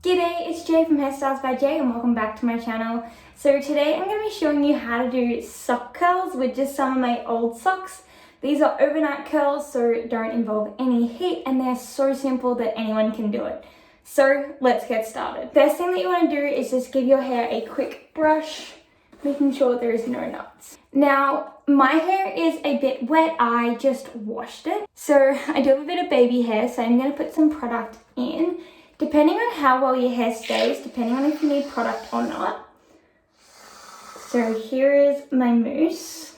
G'day, it's Jay from Hairstyles by Jay and welcome back to my channel. So today I'm going to be showing you how to do sock curls with just some of my old socks. These are overnight curls, so don't involve any heat, and they're so simple that anyone can do it. So let's get started. First thing that you want to do is just give your hair a quick brush, making sure there is no knots. Now, my hair is a bit wet, I just washed it. So I do have a bit of baby hair, so I'm going to put some product in. Depending on how well your hair stays, depending on if you need product or not. So here is my mousse.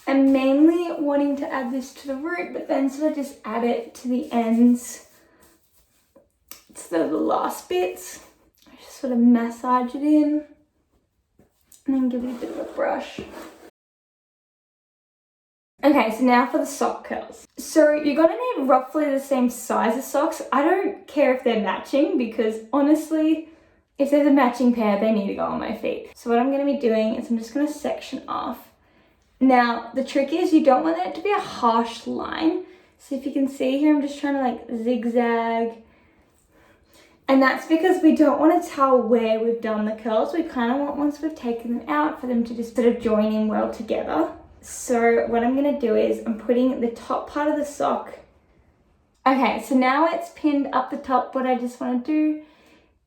I'm mainly wanting to add this to the root, but then sort of just add it to the ends. It's the last bits. I just sort of massage it in and then give it a bit of a brush. Okay, so now for the sock curls. So you're gonna need roughly the same size of socks. I don't care if they're matching because honestly, if there's a matching pair, they need to go on my feet. So what I'm gonna be doing is I'm just gonna section off. Now, the trick is you don't want it to be a harsh line. So if you can see here, I'm just trying to like zigzag. And that's because we don't want to tell where we've done the curls. We kind of want, once we've taken them out, for them to just sort of join in well together. So what I'm going to do is I'm putting the top part of the sock. Okay, so now it's pinned up the top. What I just want to do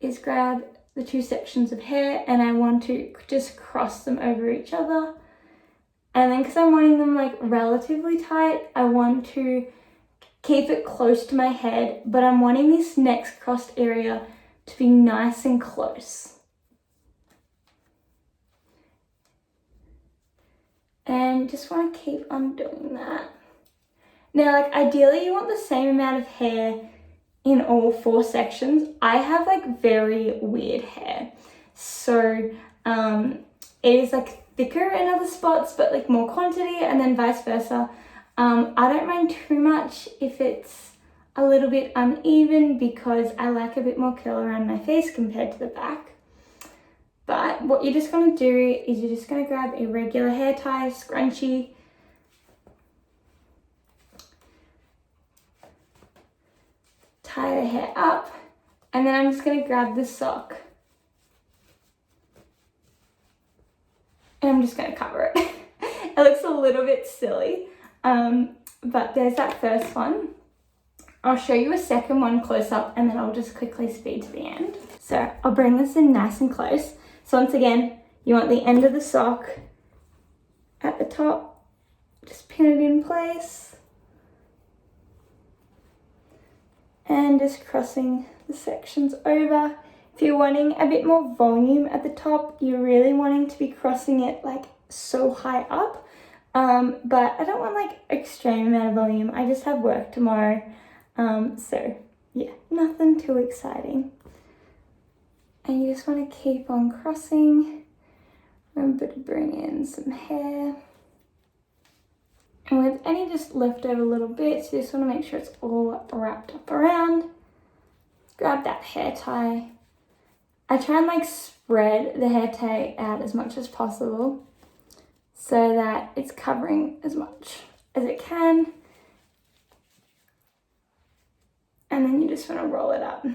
is grab the two sections of hair and I want to just cross them over each other. And then because I'm wanting them like relatively tight, I want to keep it close to my head, but I'm wanting this next crossed area to be nice and close. And just want to keep on doing that. Now, like ideally you want the same amount of hair in all four sections. I have like very weird hair. So it is like thicker in other spots, but like more quantity, and then vice versa. I don't mind too much if it's a little bit uneven because I like a bit more curl around my face compared to the back. But what you're just going to do is you're just going to grab a regular hair tie, scrunchie, tie the hair up, and then I'm just going to grab the sock. And I'm just going to cover it. It looks a little bit silly, but there's that first one. I'll show you a second one close up and then I'll just quickly speed to the end. So I'll bring this in nice and close. So once again, you want the end of the sock at the top, just pin it in place. And just crossing the sections over. If you're wanting a bit more volume at the top, you're really wanting to be crossing it like so high up. But I don't want like extreme amount of volume. I just have work tomorrow. So yeah, nothing too exciting. And you just want to keep on crossing. Remember to bring in some hair. And with any just leftover little bits, you just want to make sure it's all wrapped up around. Grab that hair tie. I try and like spread the hair tie out as much as possible so that it's covering as much as it can. And then you just want to roll it up.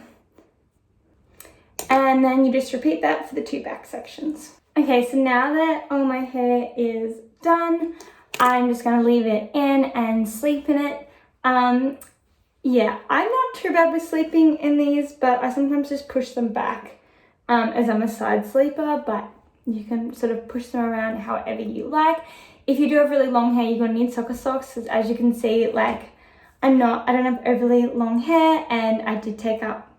And then you just repeat that for the two back sections. Okay, so now that all my hair is done, I'm just going to leave it in and sleep in it. Yeah, I'm not too bad with sleeping in these, but I sometimes just push them back as I'm a side sleeper, but you can sort of push them around however you like. If you do have really long hair, you're going to need soccer socks, because as you can see, like I don't have overly long hair and I did take up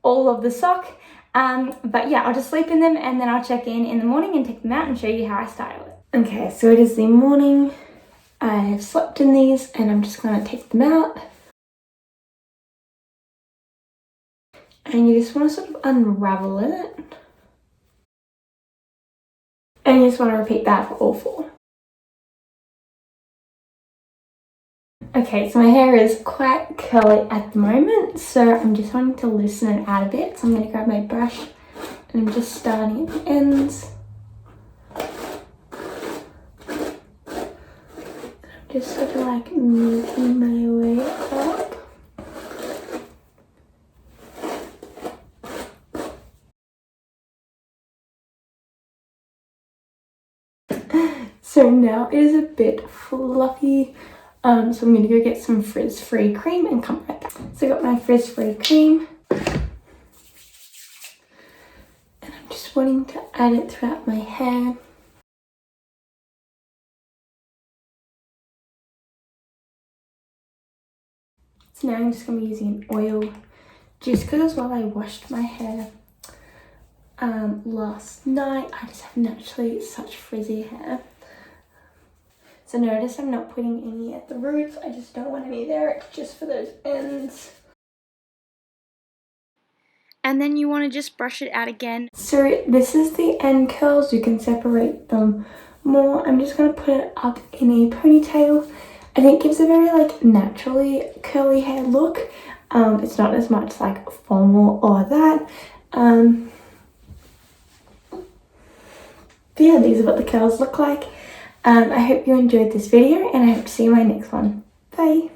all of the sock. But yeah, I'll just sleep in them and then I'll check in the morning and take them out and show you how I style it. Okay, so it is the morning. I have slept in these and I'm just going to take them out. And you just want to sort of unravel it. And you just want to repeat that for all four. Okay, so my hair is quite curly at the moment, so I'm just wanting to loosen it out a bit. So I'm going to grab my brush and I'm just starting at the ends. I'm just sort of like moving my way up. So now it is a bit fluffy. So I'm gonna go get some frizz-free cream and come right back. So I got my frizz-free cream. And I'm just wanting to add it throughout my hair. So now I'm just gonna be using an oil, just because while I washed my hair last night, I just have naturally such frizzy hair. So notice I'm not putting any at the roots. I just don't want any there, just for those ends. And then you want to just brush it out again. So this is the end curls. You can separate them more. I'm just going to put it up in a ponytail. I think it gives a very like naturally curly hair look. It's not as much like formal or that. But yeah, these are what the curls look like. I hope you enjoyed this video and I hope to see you in my next one. Bye!